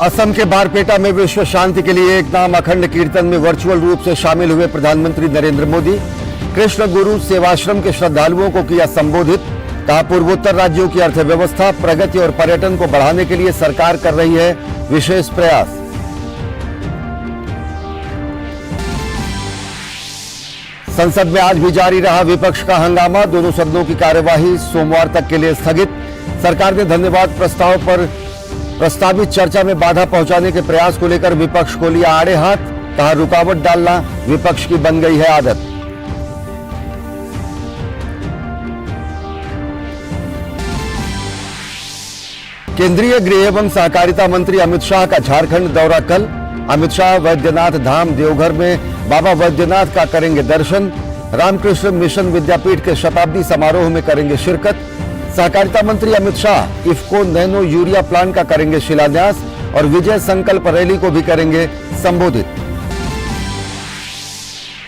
असम के बारपेटा में विश्व शांति के लिए एक नाम अखंड कीर्तन में वर्चुअल रूप से शामिल हुए प्रधानमंत्री नरेंद्र मोदी। कृष्ण गुरु सेवाश्रम के श्रद्धालुओं को किया संबोधित। कहा, पूर्वोत्तर राज्यों की अर्थव्यवस्था, प्रगति और पर्यटन को बढ़ाने के लिए सरकार कर रही है विशेष प्रयास। संसद में आज भी जारी रहा विपक्ष का हंगामा। दोनों सदनों की कार्यवाही सोमवार तक के लिए स्थगित। सरकार ने धन्यवाद प्रस्ताव पर प्रस्तावित चर्चा में बाधा पहुंचाने के प्रयास को लेकर विपक्ष को लिया आड़े हाथ। कहा, रुकावट डालना विपक्ष की बन गई है आदत। केंद्रीय गृह एवं सहकारिता मंत्री अमित शाह का झारखंड दौरा कल। अमित शाह वैद्यनाथ धाम देवघर में बाबा वैद्यनाथ का करेंगे दर्शन। रामकृष्ण मिशन विद्यापीठ के शताब्दी समारोह में करेंगे शिरकत। सहकारिता मंत्री Amit Shah IFFCO nano urea plant का करेंगे शिलान्यास और विजय संकल्प रैली को भी करेंगे संबोधित।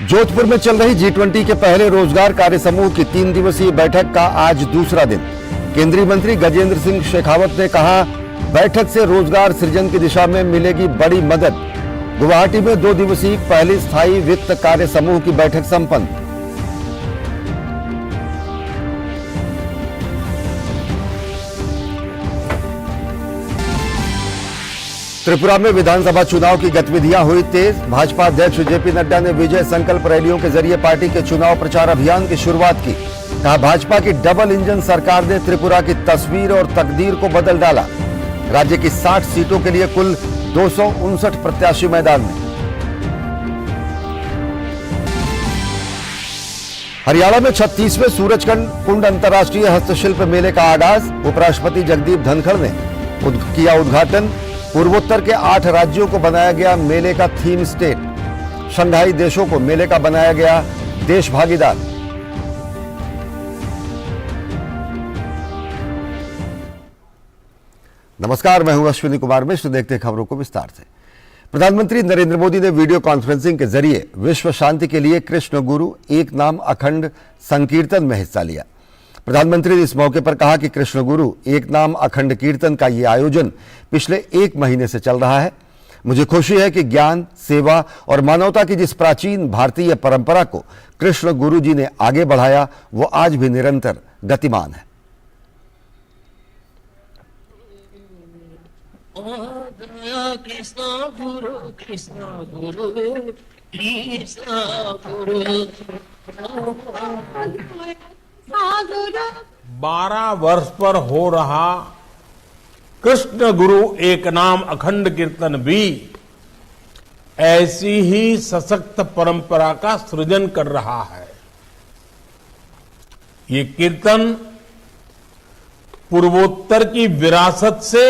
जोधपुर में चल रही G20 के पहले रोजगार कार्य समूह की 3 दिवसीय बैठक का आज दूसरा दिन। केंद्रीय मंत्री गजेंद्र सिंह शेखावत ने कहा, बैठक से रोजगार सृजन की दिशा में मिलेगी बड़ी मदद। गुवाहाटी में 2 दिवसीय पहली स्थायी वित्त कार्य समूह की बैठक संपन्न। त्रिपुरा में विधानसभा चुनाव की गतिविधियां हुई तेज। भाजपा अध्यक्ष जेपी नड्डा ने विजय संकल्प रैलियों के जरिए पार्टी के चुनाव प्रचार अभियान की शुरुआत की। कहा, भाजपा की डबल इंजन सरकार ने त्रिपुरा की तस्वीर और तकदीर को बदल डाला। राज्य की 60 सीटों के लिए कुल 259 प्रत्याशी मैदान में। हरियाणा में 36वें सूरजकुंड कुंड अंतर्राष्ट्रीय हस्तशिल्प मेले का आगाज। उपराष्ट्रपति जगदीप धनखड़ ने किया उद्घाटन। पूर्वोत्तर के 8 राज्यों को बनाया गया मेले का थीम स्टेट। शंघाई देशों को मेले का बनाया गया देश भागीदार। नमस्कार, मैं हूं अश्विनी कुमार मिश्र। देखते हैं खबरों को विस्तार से। प्रधानमंत्री नरेंद्र मोदी ने वीडियो कॉन्फ्रेंसिंग के जरिए विश्व शांति के लिए कृष्ण गुरु एक नाम अखंड संकीर्तन में हिस्सा लिया। प्रधानमंत्री ने इस मौके पर कहा कि कृष्ण गुरु एक नाम अखंड कीर्तन का ये आयोजन पिछले 1 महीने से चल रहा है। मुझे खुशी है कि ज्ञान, सेवा और मानवता की जिस प्राचीन भारतीय परंपरा को कृष्ण गुरु जी ने आगे बढ़ाया, वो आज भी निरंतर गतिमान है। कृष्ण गुरु कृष्ण गुरु कृष्ण गुरु 12 वर्ष पर हो रहा कृष्ण गुरु एक नाम अखंड कीर्तन भी ऐसी ही सशक्त परंपरा का सृजन कर रहा है। ये कीर्तन पूर्वोत्तर की विरासत से,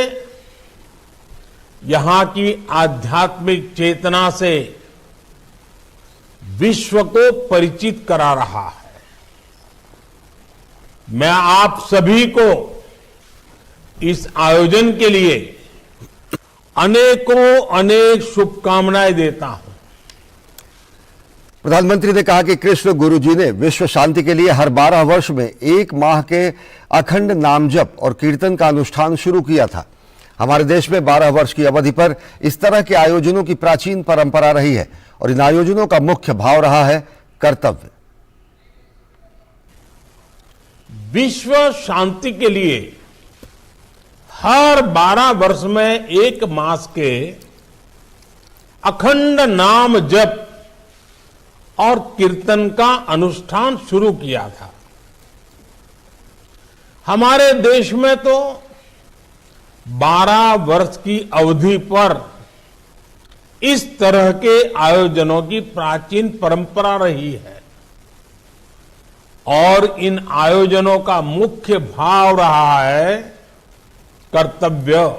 यहां की आध्यात्मिक चेतना से विश्व को परिचित करा रहा है। मैं आप सभी को इस आयोजन के लिए अनेक शुभकामनाएं देता हूं। प्रधानमंत्री ने कहा कि कृष्ण गुरु जी ने विश्व शांति के लिए हर 12 वर्ष में 1 माह के अखंड नाम जप और कीर्तन का अनुष्ठान शुरू किया था। हमारे देश में 12 वर्ष की अवधि पर इस तरह के आयोजनों की प्राचीन परंपरा रही है और इन आयोजनों का मुख्य भाव रहा है कर्तव्य। विश्व शांति के लिए हर 12 वर्ष में 1 मास के अखंड नाम जप और कीर्तन का अनुष्ठान शुरू किया था। हमारे देश में तो 12 वर्ष की अवधि पर इस तरह के आयोजनों की प्राचीन परंपरा रही है और इन आयोजनों का मुख्य भाव रहा है कर्तव्य।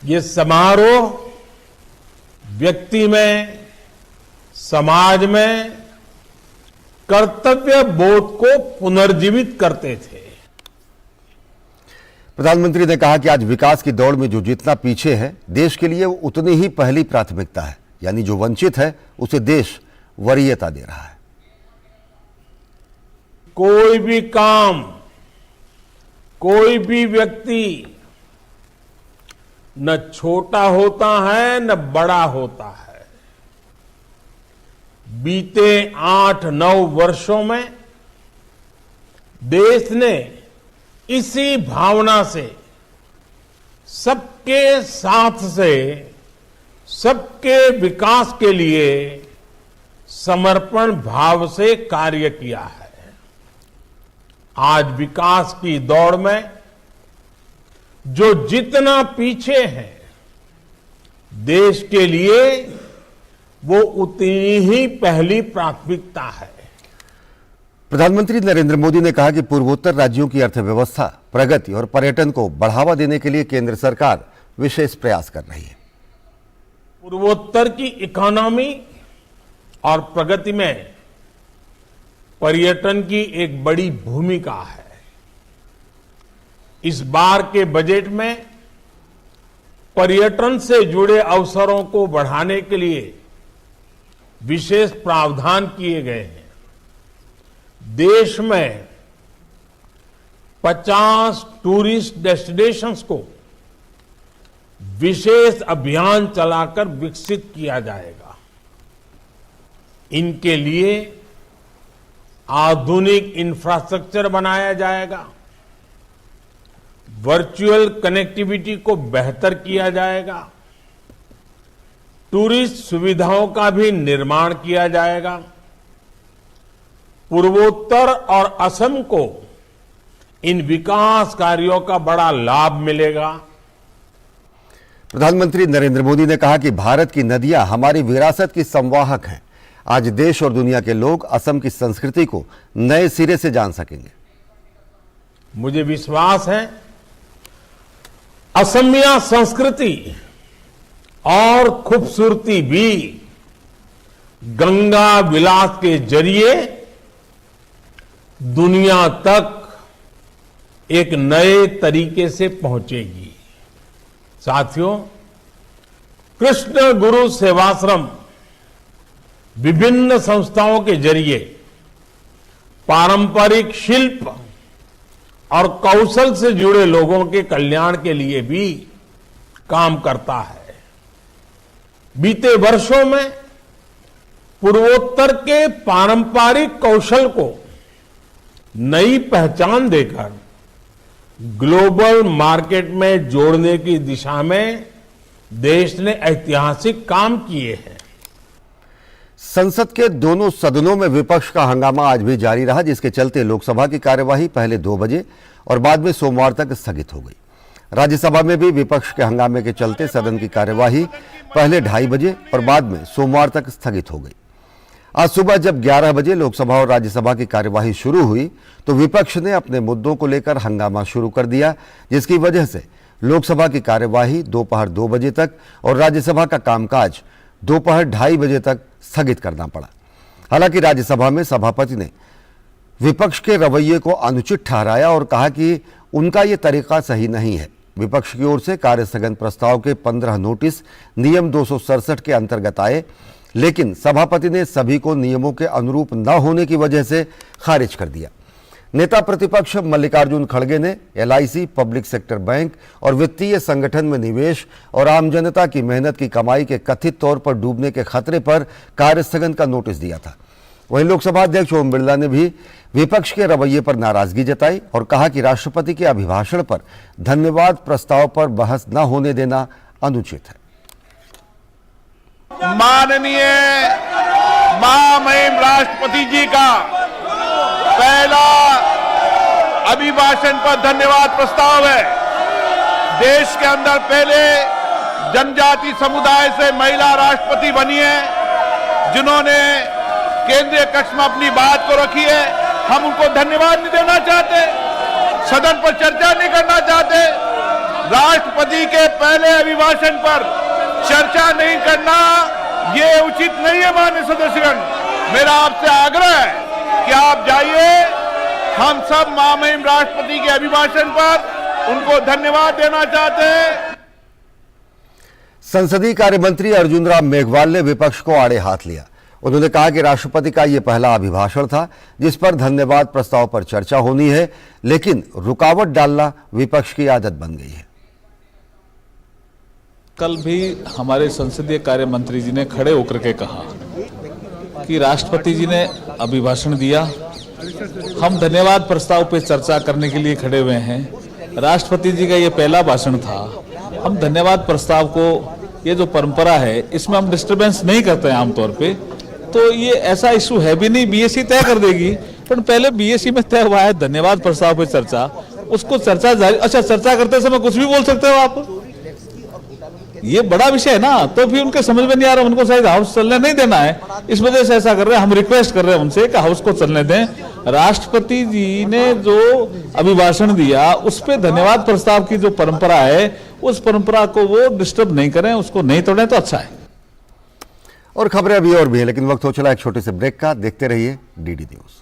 ये समारोह व्यक्ति में, समाज में कर्तव्य बोध को पुनर्जीवित करते थे। प्रधानमंत्री ने कहा कि आज विकास की दौड़ में जो जितना पीछे है, देश के लिए वो उतनी ही पहली प्राथमिकता है, यानी जो वंचित है उसे देश वरीयता दे रहा है। कोई भी काम, कोई भी व्यक्ति न छोटा होता है न बड़ा होता है। बीते 8-9 वर्षों में देश ने इसी भावना से, सबके साथ से, सबके विकास के लिए समर्पण भाव से कार्य किया है। आज विकास की दौड़ में जो जितना पीछे है, देश के लिए वो उतनी ही पहली प्राथमिकता है। प्रधानमंत्री नरेंद्र मोदी ने कहा कि पूर्वोत्तर राज्यों की अर्थव्यवस्था, प्रगति और पर्यटन को बढ़ावा देने के लिए केंद्र सरकार विशेष प्रयास कर रही है। पूर्वोत्तर की इकोनॉमी और प्रगति में पर्यटन की एक बड़ी भूमिका है। इस बार के बजट में पर्यटन से जुड़े अवसरों को बढ़ाने के लिए विशेष प्रावधान किए गए हैं। देश में 50 टूरिस्ट डेस्टिनेशंस को विशेष अभियान चलाकर विकसित किया जाएगा। इनके लिए आधुनिक इंफ्रास्ट्रक्चर बनाया जाएगा, वर्चुअल कनेक्टिविटी को बेहतर किया जाएगा, टूरिस्ट सुविधाओं का भी निर्माण किया जाएगा। पूर्वोत्तर और असम को इन विकास कार्यों का बड़ा लाभ मिलेगा। प्रधानमंत्री नरेंद्र मोदी ने कहा कि भारत की नदियां हमारी विरासत की संवाहक हैं। आज देश और दुनिया के लोग असम की संस्कृति को नए सिरे से जान सकेंगे। मुझे विश्वास है असमिया संस्कृति और खूबसूरती भी गंगा विलास के जरिए दुनिया तक एक नए तरीके से पहुंचेगी। साथियों, कृष्ण गुरु सेवाश्रम विभिन्न संस्थाओं के जरिए पारंपरिक शिल्प और कौशल से जुड़े लोगों के कल्याण के लिए भी काम करता है। बीते वर्षों में पूर्वोत्तर के पारंपरिक कौशल को नई पहचान देकर ग्लोबल मार्केट में जोड़ने की दिशा में देश ने ऐतिहासिक काम किए हैं। संसद के दोनों सदनों में विपक्ष का हंगामा आज भी जारी रहा, जिसके चलते लोकसभा की कार्यवाही पहले 2 बजे और बाद में सोमवार तक स्थगित हो गई। राज्यसभा में भी विपक्ष के हंगामे के चलते सदन की कार्यवाही पहले 2:30 बजे और बाद में सोमवार तक स्थगित हो गई। आज सुबह जब 11 बजे लोकसभा और राज्यसभा की कार्यवाही शुरू हुई तो विपक्ष ने अपने मुद्दों को लेकर हंगामा शुरू कर दिया, जिसकी वजह से लोकसभा की कार्यवाही दोपहर 2 बजे तक और राज्यसभा का कामकाज दोपहर 2:30 बजे तक स्थगित करना पड़ा। हालांकि राज्यसभा में सभापति ने विपक्ष के रवैये को अनुचित ठहराया और कहा कि उनका ये तरीका सही नहीं है। विपक्ष की ओर से कार्य स्थगन प्रस्ताव के 15 नोटिस नियम 267 के अंतर्गत आए, लेकिन सभापति ने सभी को नियमों के अनुरूप न होने की वजह से खारिज कर दिया। नेता प्रतिपक्ष मल्लिकार्जुन खड़गे ने LIC, पब्लिक सेक्टर बैंक और वित्तीय संगठन में निवेश और आम जनता की मेहनत की कमाई के कथित तौर पर डूबने के खतरे पर कार्य स्थगन का नोटिस दिया था। वहीं लोकसभा अध्यक्ष ओम बिरला ने भी विपक्ष के रवैये पर नाराजगी जताई और कहा कि राष्ट्रपति के अभिभाषण पर धन्यवाद प्रस्ताव पर बहस न होने देना अनुचित है। माननीय महामहिम राष्ट्रपति जी का पहला अभिभाषण पर धन्यवाद प्रस्ताव है। देश के अंदर पहले जनजाति समुदाय से महिला राष्ट्रपति बनी है, जिन्होंने केंद्रीय कक्ष में अपनी बात को रखी है। हम उनको धन्यवाद नहीं देना चाहते, सदन पर चर्चा नहीं करना चाहते। राष्ट्रपति के पहले अभिभाषण पर चर्चा नहीं करना ये उचित नहीं है। माननीय सदस्यगण, मेरा आपसे आग्रह है कि आप जाइए, हम सब महामहिम राष्ट्रपति के अभिभाषण पर उनको धन्यवाद देना चाहते हैं। संसदीय कार्य मंत्री अर्जुन राम मेघवाल ने विपक्ष को आड़े हाथ लिया। उन्होंने कहा कि राष्ट्रपति का यह पहला अभिभाषण था जिस पर धन्यवाद प्रस्ताव पर चर्चा होनी है, लेकिन रुकावट डालना विपक्ष की आदत बन गई है। कल भी हमारे संसदीय कार्य मंत्री जी ने खड़े होकर के कहा कि राष्ट्रपति जी ने अभिभाषण दिया, हम धन्यवाद प्रस्ताव पे चर्चा करने के लिए खड़े हुए हैं। राष्ट्रपति जी का ये पहला भाषण था, हम धन्यवाद प्रस्ताव को, ये जो परंपरा है इसमें हम डिस्टरबेंस नहीं करते हैं आमतौर पे, तो ये ऐसा इशू है भी नहीं, बीएससी तय कर देगी। पर पहले बीएससी में तय हुआ है धन्यवाद प्रस्ताव पे चर्चा, उसको चर्चा जारी, अच्छा चर्चा करते समय कुछ भी बोल सकते हो आप, ये बड़ा विषय है ना, तो भी उनके समझ में नहीं आ रहा, उनको शायद हाउस चलने नहीं देना है, इस वजह से ऐसा कर रहे हैं। हम रिक्वेस्ट कर रहे हैं उनसे कि हाउस को चलने दें। राष्ट्रपति जी ने जो अभिभाषण दिया उस पर धन्यवाद प्रस्ताव की जो परंपरा है, उस परंपरा को वो डिस्टर्ब नहीं करें, उसको नहीं तोड़ें तो अच्छा है। और खबरें अभी और भी है, लेकिन वक्त हो चला एक छोटे से ब्रेक का। देखते रहिए DD news.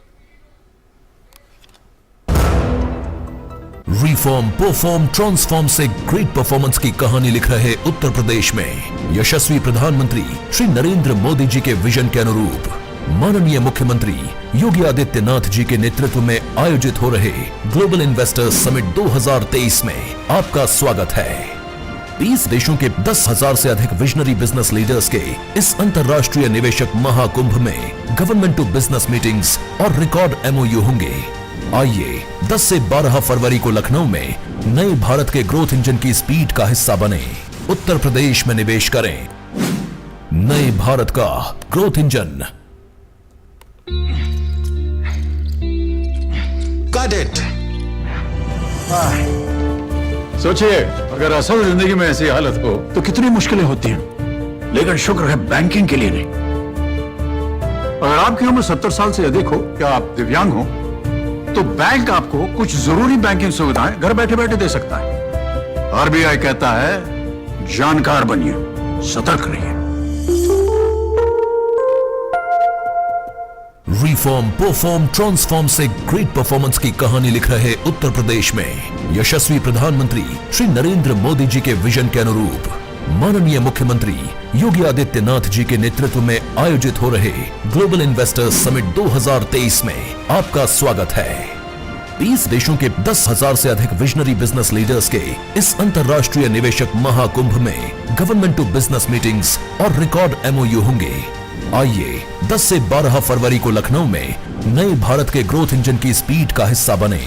Reform, perform, transform से ग्रेट परफॉर्मेंस की कहानी लिख रहे उत्तर प्रदेश में यशस्वी प्रधानमंत्री श्री नरेंद्र मोदी जी के विजन के अनुरूप माननीय मुख्यमंत्री योगी आदित्यनाथ जी के नेतृत्व में आयोजित हो रहे ग्लोबल इन्वेस्टर्स समिट 2023 में आपका स्वागत है। 20 देशों के 10,000 से अधिक विजनरी बिजनेस लीडर्स के इस अंतर्राष्ट्रीय निवेशक महाकुंभ में गवर्नमेंट टू बिजनेस मीटिंग्स और रिकॉर्ड एमओयू होंगे। आइए 10 से 12 फरवरी को लखनऊ में नए भारत के ग्रोथ इंजन की स्पीड का हिस्सा बने, उत्तर प्रदेश में निवेश करें। नए भारत का ग्रोथ इंजन। Got सोचिए, अगर असल जिंदगी में ऐसी हालत हो तो कितनी मुश्किलें होती हैं, लेकिन शुक्र है बैंकिंग के लिए नहीं। अगर आपकी उम्र 70 साल से अधिक हो या आप दिव्यांग हो तो बैंक आपको कुछ जरूरी बैंकिंग सुविधाएं घर बैठे बैठे दे सकता है। आरबीआई कहता है जानकार बनिए, सतर्क रहिए। रिफॉर्म, परफॉर्म, ट्रांसफॉर्म से ग्रेट परफॉर्मेंस की कहानी लिख रहे उत्तर प्रदेश में यशस्वी प्रधानमंत्री श्री नरेंद्र मोदी जी के विजन के अनुरूप माननीय मुख्यमंत्री योगी आदित्यनाथ जी के नेतृत्व में आयोजित हो रहे ग्लोबल इन्वेस्टर्स समिट 2023 में आपका स्वागत है। 20 देशों के 10,000 से अधिक विजनरी बिजनेस लीडर्स के इस अंतर्राष्ट्रीय निवेशक महाकुंभ में गवर्नमेंट टू बिजनेस मीटिंग्स और रिकॉर्ड एमओयू होंगे। आइए 10 से 12 फरवरी को लखनऊ में नए भारत के ग्रोथ इंजन की स्पीड का हिस्सा बने,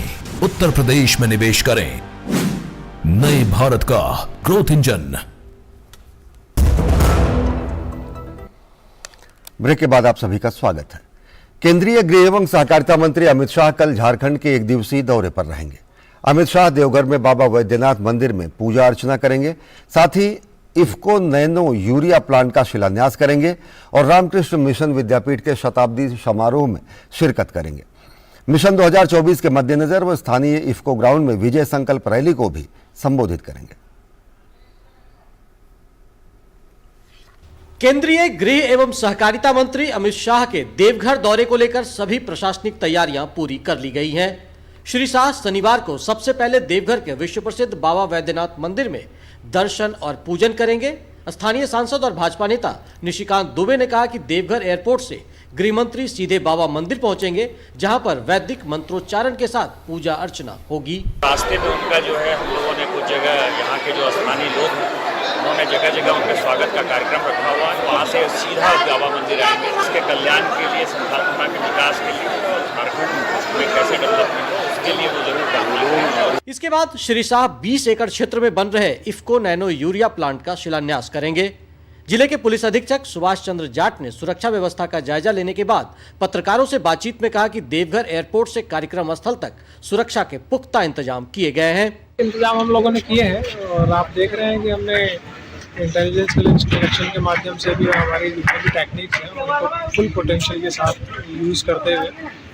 उत्तर प्रदेश में निवेश करें। नए भारत का ग्रोथ इंजन। ब्रेक के बाद आप सभी का स्वागत है। केंद्रीय गृह एवं सहकारिता मंत्री अमित शाह कल झारखंड के एक दिवसीय दौरे पर रहेंगे। अमित शाह देवघर में बाबा वैद्यनाथ मंदिर में पूजा अर्चना करेंगे, साथ ही इफ्को नैनो यूरिया प्लांट का शिलान्यास करेंगे और रामकृष्ण मिशन विद्यापीठ के शताब्दी समारोह में शिरकत करेंगे। मिशन 2024 के मद्देनजर वो स्थानीय इफ्को ग्राउंड में विजय संकल्प रैली को भी संबोधित करेंगे। केंद्रीय गृह एवं सहकारिता मंत्री अमित शाह के देवघर दौरे को लेकर सभी प्रशासनिक तैयारियां पूरी कर ली गई हैं। श्री शाह शनिवार को सबसे पहले देवघर के विश्व प्रसिद्ध बाबा वैद्यनाथ मंदिर में दर्शन और पूजन करेंगे। स्थानीय सांसद और भाजपा नेता निशिकांत दुबे ने कहा कि देवघर एयरपोर्ट से गृह मंत्री सीधे बाबा मंदिर पहुंचेंगे, जहां पर वैदिक मंत्रोच्चारण के साथ पूजा अर्चना होगी। रास्ते में उनका जो है हम लोगों ने कुछ जगह यहाँ के जो स्थानीय लोग हैं उन्होंने जगह जगह उनके स्वागत का कार्यक्रम रखा हुआ है। वहाँ से सीधा बाबा मंदिर आएंगे। इसके कल्याण के लिए, संभावना के विकास के लिए, झारखंड में कैसे डेवलपमेंट हो उसके लिए वो जरूर काम करेंगे। इसके बाद श्री शाह 20 एकड़ क्षेत्र में बन रहे इफ्को नैनो यूरिया प्लांट का शिलान्यास करेंगे। जिले के पुलिस अधीक्षक सुभाष चंद्र जाट ने सुरक्षा व्यवस्था का जायजा लेने के बाद पत्रकारों से बातचीत में कहा कि देवघर एयरपोर्ट से कार्यक्रम स्थल तक सुरक्षा के पुख्ता इंतजाम किए गए हैं। इंतजाम हम लोगों ने किए हैं और आप देख रहे हैं कि हमने इंटेलिजेंस कलेक्शन के माध्यम से भी हमारी जितनी भी टेक्निक्स हैं उनको फुल पोटेंशियल के साथ यूज करते हुए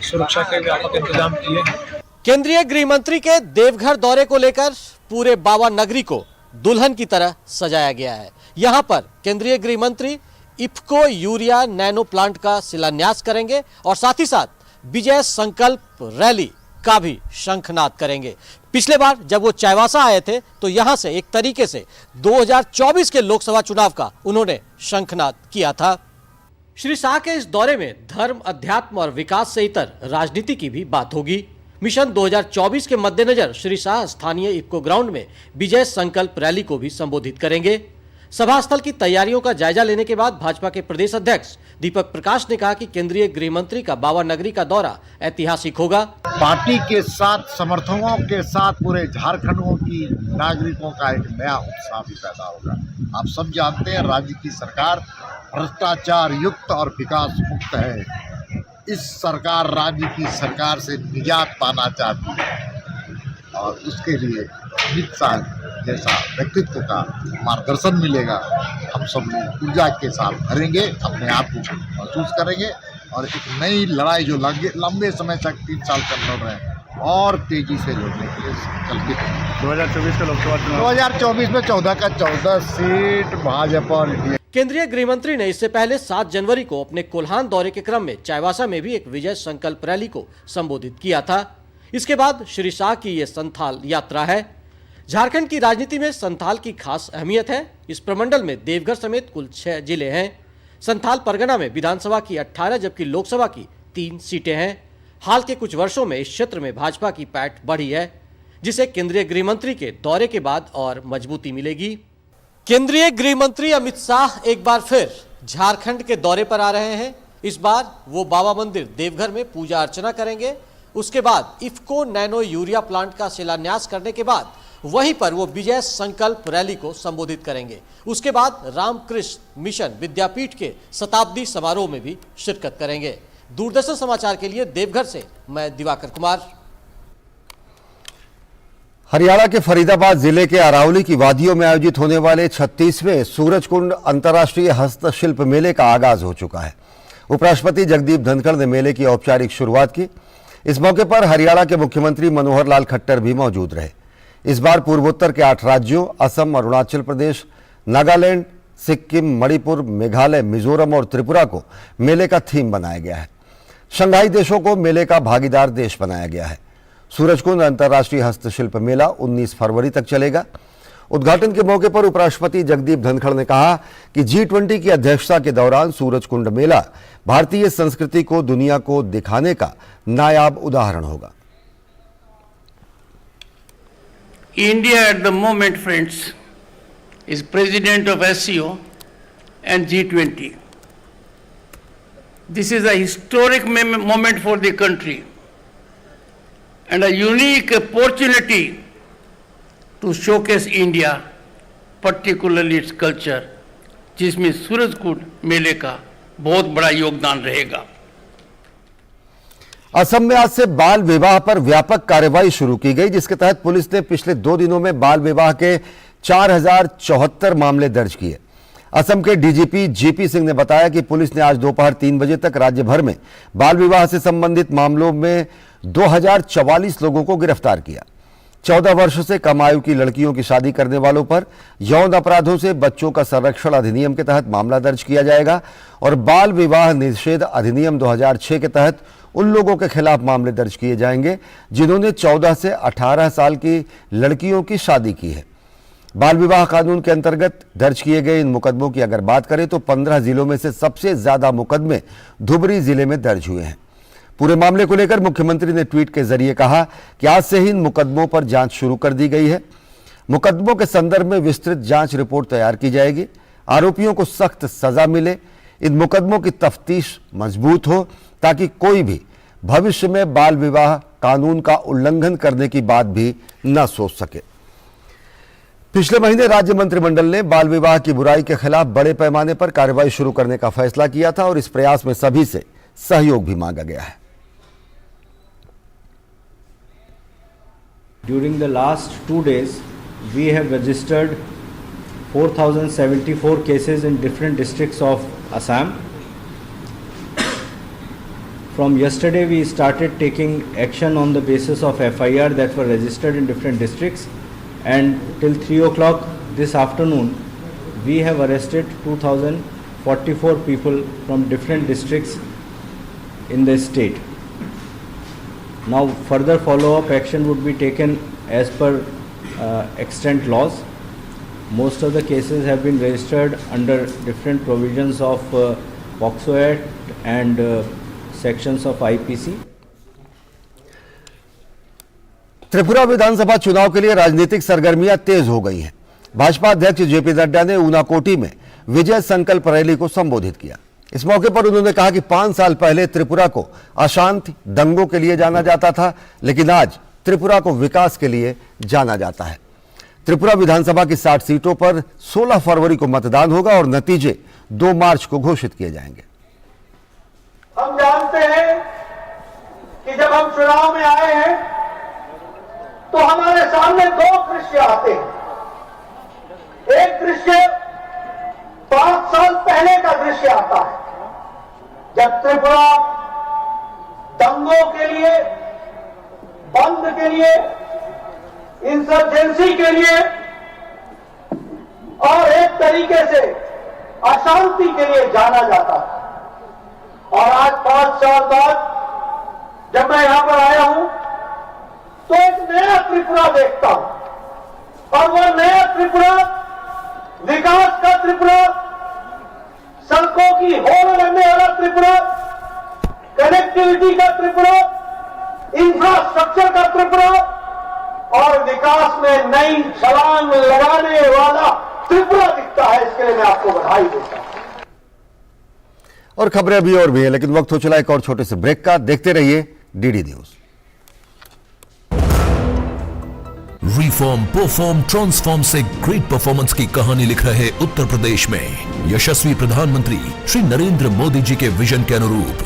सुरक्षा के व्यापक इंतजाम किए हैं। केंद्रीय गृह मंत्री के देवघर दौरे को लेकर पूरे बाबा नगरी को दुल्हन की तरह सजाया गया है। यहाँ पर केंद्रीय गृह मंत्री इफ्को यूरिया नैनो प्लांट का शिलान्यास करेंगे और साथ ही साथ विजय संकल्प रैली का भी शंखनाद करेंगे। पिछले बार जब वो चाईबासा आए थे तो यहां से एक तरीके से 2024 के लोकसभा चुनाव का उन्होंने शंखनाद किया था। श्री शाह के इस दौरे में धर्म, अध्यात्म और विकास से इतर राजनीति की भी बात होगी। मिशन 2024 के मद्देनजर श्री शाह स्थानीय इफ्को ग्राउंड में विजय संकल्प रैली को भी संबोधित करेंगे। सभा स्थल की तैयारियों का जायजा लेने के बाद भाजपा के प्रदेश अध्यक्ष दीपक प्रकाश ने कहा कि केंद्रीय गृह मंत्री का बाबा नगरी का दौरा ऐतिहासिक होगा। पार्टी के साथ, समर्थकों के साथ पूरे झारखंडों की नागरिकों का एक नया उत्साह भी पैदा होगा। आप सब जानते हैं राज्य की सरकार भ्रष्टाचार युक्त और विकास मुक्त है। इस सरकार राज्य की सरकार से निजात पाना चाहती है और उसके लिए अमित शाह जैसा व्यक्तित्व का मार्गदर्शन मिलेगा। हम सब लोग ऊर्जा के साथ भरेंगे, अपने आप को महसूस करेंगे और एक नई लड़ाई जो लंबे समय तक 3 साल तक लड़ रहे हैं और तेजी से लड़ने के लिए संकल्पित है। 2024 का लोकसभा चुनाव 2024 में 14 का 14 सीट भाजपा। केंद्रीय गृह मंत्री ने इससे पहले 7 जनवरी को अपने कोल्हान दौरे के क्रम में चाईबासा में भी एक विजय संकल्प रैली को संबोधित किया था। इसके बाद श्री शाह की ये संथाल यात्रा है। झारखंड की राजनीति में संथाल की खास अहमियत है। इस प्रमंडल में देवघर समेत कुल 6 जिले हैं। संथाल परगना में विधानसभा की 18 जबकि लोकसभा की 3 सीटें हैं। हाल के कुछ वर्षों में इस क्षेत्र में भाजपा की पैठ बढ़ी है, जिसे केंद्रीय गृह मंत्री के दौरे के बाद और मजबूती मिलेगी। केंद्रीय गृह मंत्री अमित शाह एक बार फिर झारखंड के दौरे पर आ रहे हैं। इस बार वो बाबा मंदिर देवघर में पूजा अर्चना करेंगे। उसके बाद इफ्को नैनो यूरिया प्लांट का शिलान्यास करने के बाद वहीं पर वो विजय संकल्प रैली को संबोधित करेंगे। उसके बाद रामकृष्ण मिशन विद्यापीठ के शताब्दी समारोह में भी शिरकत करेंगे। दूरदर्शन समाचार के लिए देवघर से मैं दिवाकर कुमार। हरियाणा के फरीदाबाद जिले के अरावली की वादियों में आयोजित होने वाले 36वें सूरजकुंड अंतर्राष्ट्रीय हस्तशिल्प मेले का आगाज हो चुका है। उपराष्ट्रपति जगदीप धनखड़ ने मेले की औपचारिक शुरुआत की। इस मौके पर हरियाणा के मुख्यमंत्री मनोहर लाल खट्टर भी मौजूद रहे। इस बार पूर्वोत्तर के 8 राज्यों असम, अरुणाचल प्रदेश, नागालैंड, सिक्किम, मणिपुर, मेघालय, मिजोरम और त्रिपुरा को मेले का थीम बनाया गया है। शंघाई देशों को मेले का भागीदार देश बनाया गया है। सूरजकुंड अंतर्राष्ट्रीय हस्तशिल्प मेला 19 फरवरी तक चलेगा। उद्घाटन के मौके पर उपराष्ट्रपति जगदीप धनखड़ ने कहा कि G20 की अध्यक्षता के दौरान सूरजकुंड मेला भारतीय संस्कृति को दुनिया को दिखाने का नायाब उदाहरण होगा। India at the moment, friends, is president of SCO and G20. This is a historic moment for the country and a unique opportunity to showcase India, particularly its culture, जिसमें सूरजकुंड मेले का बहुत बड़ा योगदान रहेगा। असम में आज से बाल विवाह पर व्यापक कार्रवाई शुरू की गई, जिसके तहत पुलिस ने पिछले 2 दिनों में बाल विवाह के 4074 मामले दर्ज किए। असम के डीजीपी जीपी सिंह ने बताया कि पुलिस ने आज दोपहर 3 बजे तक राज्य भर में बाल विवाह से संबंधित मामलों में 2044 लोगों को गिरफ्तार किया। 14 वर्ष से कम आयु की लड़कियों की शादी करने वालों पर यौन अपराधों से बच्चों का संरक्षण अधिनियम के तहत मामला दर्ज किया जाएगा और बाल विवाह निषेध अधिनियम 2006 के तहत उन लोगों के खिलाफ मामले दर्ज किए जाएंगे जिन्होंने 14 से 18 साल की लड़कियों की शादी की है। बाल विवाह कानून के अंतर्गत दर्ज किए गए इन मुकदमों की अगर बात करें तो 15 जिलों में से सबसे ज्यादा मुकदमे धुबरी जिले में दर्ज हुए हैं। पूरे मामले को लेकर मुख्यमंत्री ने ट्वीट के जरिए कहा कि आज से ही इन मुकदमों पर जांच शुरू कर दी गई है। मुकदमों के संदर्भ में विस्तृत जांच रिपोर्ट तैयार की जाएगी। आरोपियों को सख्त सजा मिले। इन मुकदमों की तफ्तीश मजबूत हो ताकि कोई भी भविष्य में बाल विवाह कानून का उल्लंघन करने की बात भी न सोच सके। पिछले महीने राज्य मंत्रिमंडल ने बाल विवाह की बुराई के खिलाफ बड़े पैमाने पर कार्रवाई शुरू करने का फैसला किया था और इस प्रयास में सभी से सहयोग भी मांगा गया है। During the last 2 days, we have registered 4,074 cases in different districts of Assam. From yesterday, we started taking action on the basis of FIR that were registered in different districts, and till 3 o'clock this afternoon, we have arrested 2,044 people from different districts in the state. Now further follow-up action would be taken as per extant laws. Most of the cases have been registered under different provisions of POCSO Act and sections of IPC. Tripura विधानसभा चुनाव के लिए राजनीतिक सरगर्मियां तेज हो गई हैं। भाजपा अध्यक्ष JP Nadda ने ऊनाकोटी में विजय संकल्प रैली को संबोधित किया। इस मौके पर उन्होंने कहा कि 5 साल पहले त्रिपुरा को अशांति दंगों के लिए जाना जाता था, लेकिन आज त्रिपुरा को विकास के लिए जाना जाता है। त्रिपुरा विधानसभा की 60 सीटों पर 16 फरवरी को मतदान होगा और नतीजे 2 मार्च को घोषित किए जाएंगे। हम जानते हैं कि जब हम चुनाव में आए हैं तो हमारे सामने 2 दृश्य आते हैं। एक दृश्य 5 साल पहले का दृश्य आता है, जब त्रिपुरा दंगों के लिए, बंद के लिए, इंसर्जेंसी के लिए और एक तरीके से अशांति के लिए जाना जाता था। और आज 5 साल बाद जब मैं यहां पर आया हूं तो एक नया त्रिपुरा देखता हूं, और वो नया त्रिपुरा विकास का त्रिपुरा, सड़कों की होड़ लगने वाला त्रिपुरा, कनेक्टिविटी का त्रिपुरा, इंफ्रास्ट्रक्चर का त्रिपुरा और विकास में नई छलांग लगाने वाला त्रिपुरा दिखता है। इसके लिए मैं आपको बधाई देता हूं। और खबरें अभी और भी है, लेकिन वक्त हो चला एक और छोटे से ब्रेक का। देखते रहिए DD news. Reform, perform, transform से ग्रेट परफॉर्मेंस की कहानी लिख रहे उत्तर प्रदेश में यशस्वी प्रधानमंत्री श्री नरेंद्र मोदी जी के विजन के अनुरूप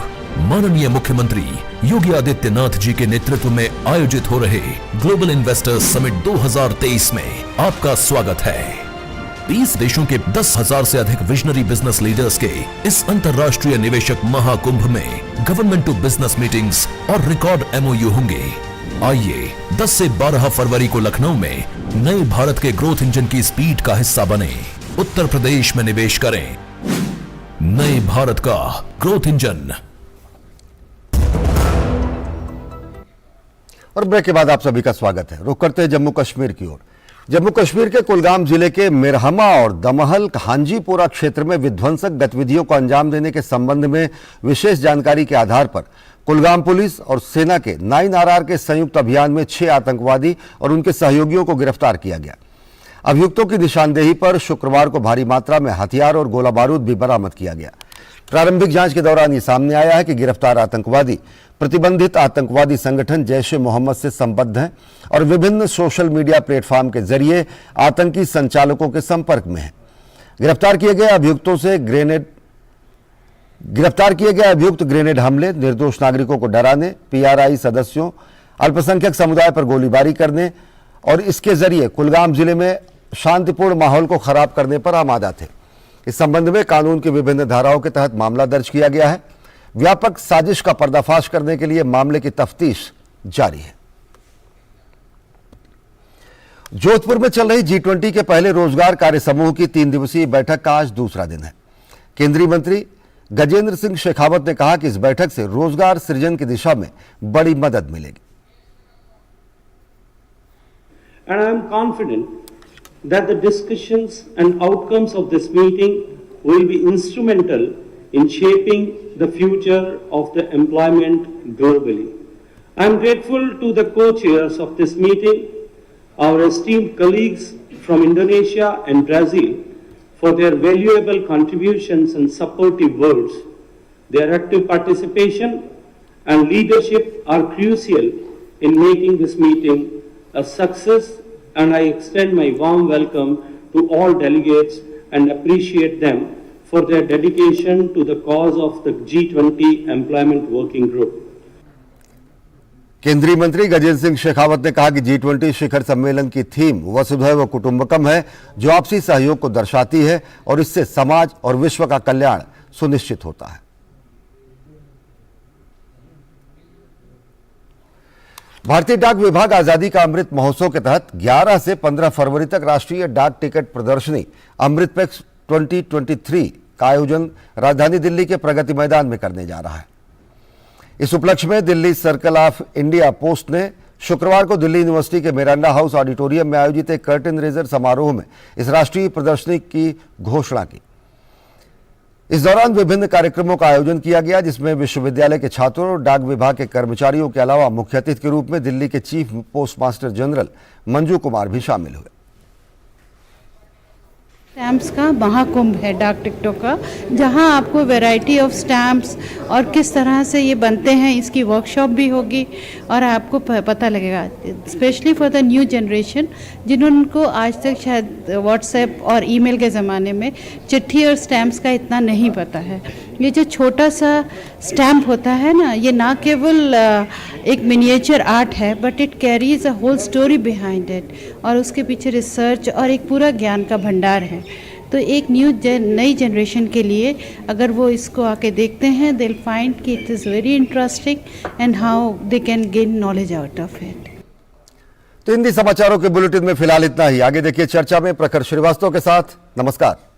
माननीय मुख्यमंत्री योगी आदित्यनाथ जी के नेतृत्व में आयोजित हो रहे ग्लोबल इन्वेस्टर्स समिट 2023 में आपका स्वागत है। 20 देशों के 10,000 से अधिक विजनरी बिजनेस लीडर्स के इस अंतर्राष्ट्रीय निवेशक महाकुंभ में गवर्नमेंट टू बिजनेस मीटिंग्स और रिकॉर्ड MOU होंगे। आइए 10 से 12 फरवरी को लखनऊ में नए भारत के ग्रोथ इंजन की स्पीड का हिस्सा बने। उत्तर प्रदेश में निवेश करें। नए भारत का ग्रोथ इंजन। और ब्रेक के बाद आप सभी का स्वागत है। रुक करते हैं जम्मू कश्मीर की ओर। जम्मू कश्मीर के कुलगाम जिले के मिरहमा और दमहल हांजीपोरा क्षेत्र में विध्वंसक गतिविधियों को अंजाम देने के संबंध में विशेष जानकारी के आधार पर कुलगाम पुलिस और सेना के 9RR के संयुक्त अभियान में 6 आतंकवादी और उनके सहयोगियों को गिरफ्तार किया गया। अभियुक्तों की निशानदेही पर शुक्रवार को भारी मात्रा में हथियार और गोला बारूद भी बरामद किया गया। प्रारंभिक जांच के दौरान ये सामने आया है कि गिरफ्तार आतंकवादी प्रतिबंधित आतंकवादी संगठन जैश-ए-मोहम्मद से संबद्ध हैं और विभिन्न सोशल मीडिया प्लेटफॉर्म के जरिए आतंकी संचालकों के संपर्क में हैं। गिरफ्तार किए गए अभियुक्त ग्रेनेड हमले, निर्दोष नागरिकों को डराने, PRI सदस्यों, अल्पसंख्यक समुदाय पर गोलीबारी करने और इसके जरिए कुलगाम जिले में शांतिपूर्ण माहौल को खराब करने पर आमादा थे। इस संबंध में कानून की विभिन्न धाराओं के तहत मामला दर्ज किया गया है। व्यापक साजिश का पर्दाफाश करने के लिए मामले की तफ्तीश जारी है। जोधपुर में चल रही G20 के पहले रोजगार कार्य समूह की 3 दिवसीय बैठक का आज दूसरा दिन है। केंद्रीय मंत्री गजेंद्र सिंह शेखावत ने कहा कि इस बैठक से रोजगार सृजन की दिशा में बड़ी मदद मिलेगी। And I am confident that the discussions and outcomes of this meeting will be instrumental in shaping the future of the employment globally. I am grateful to the co-chairs of this meeting, our esteemed colleagues from Indonesia and Brazil, for their valuable contributions and supportive words. Their active participation and leadership are crucial in making this meeting a success, and I extend my warm welcome to all delegates and appreciate them for their dedication to the cause of the G20 Employment Working Group. केंद्रीय मंत्री गजेंद्र सिंह शेखावत ने कहा कि G20 शिखर सम्मेलन की theme वसुधैव कुटुंबकम है, जो आपसी सहयोग को दर्शाती है और इससे समाज और विश्व का कल्याण सुनिश्चित होता है। भारतीय डाक विभाग आजादी का अमृत महोत्सव के तहत 11 से 15 फरवरी तक राष्ट्रीय डाक टिकट प्रदर्शनी अमृतपेक्स 2023 का आयोजन राजधानी दिल्ली के प्रगति मैदान में करने जा रहा है। इस उपलक्ष्य में Delhi circle of India post ने शुक्रवार को दिल्ली यूनिवर्सिटी के मिरांडा हाउस ऑडिटोरियम में आयोजित एक कर्टन रेजर समारोह में इस राष्ट्रीय प्रदर्शनी की घोषणा की। इस दौरान विभिन्न कार्यक्रमों का आयोजन किया गया, जिसमें विश्वविद्यालय के छात्रों और डाक विभाग के कर्मचारियों के अलावा मुख्य अतिथि के रूप में दिल्ली के chief postmaster general Manju Kumar भी शामिल हुए। स्टैम्प्स का महाकुंभ है डाक टिकटों का, जहां आपको वैरायटी ऑफ स्टैम्प्स और किस तरह से ये बनते हैं इसकी वर्कशॉप भी होगी और आपको पता लगेगा, specially for the new generation जिनको आज तक शायद व्हाट्सएप और ईमेल के ज़माने में चिट्ठी और स्टैम्प्स का इतना नहीं पता है। ये जो छोटा सा स्टैम्प होता है ना, ये ना केवल एक मिनिएचर आर्ट है but it carries a whole story behind it, और उसके पीछे रिसर्च और एक पूरा ज्ञान का भंडार है। तो एक नई जनरेशन के लिए अगर वो इसको आके देखते हैं, दे विल फाइंड कि it is very interesting and how they can gain knowledge out of it. तो हिंदी समाचारों के बुलेटिन में फिलहाल इतना ही। आगे देखिए चर्चा में प्रखर श्रीवास्तव के साथ। नमस्कार।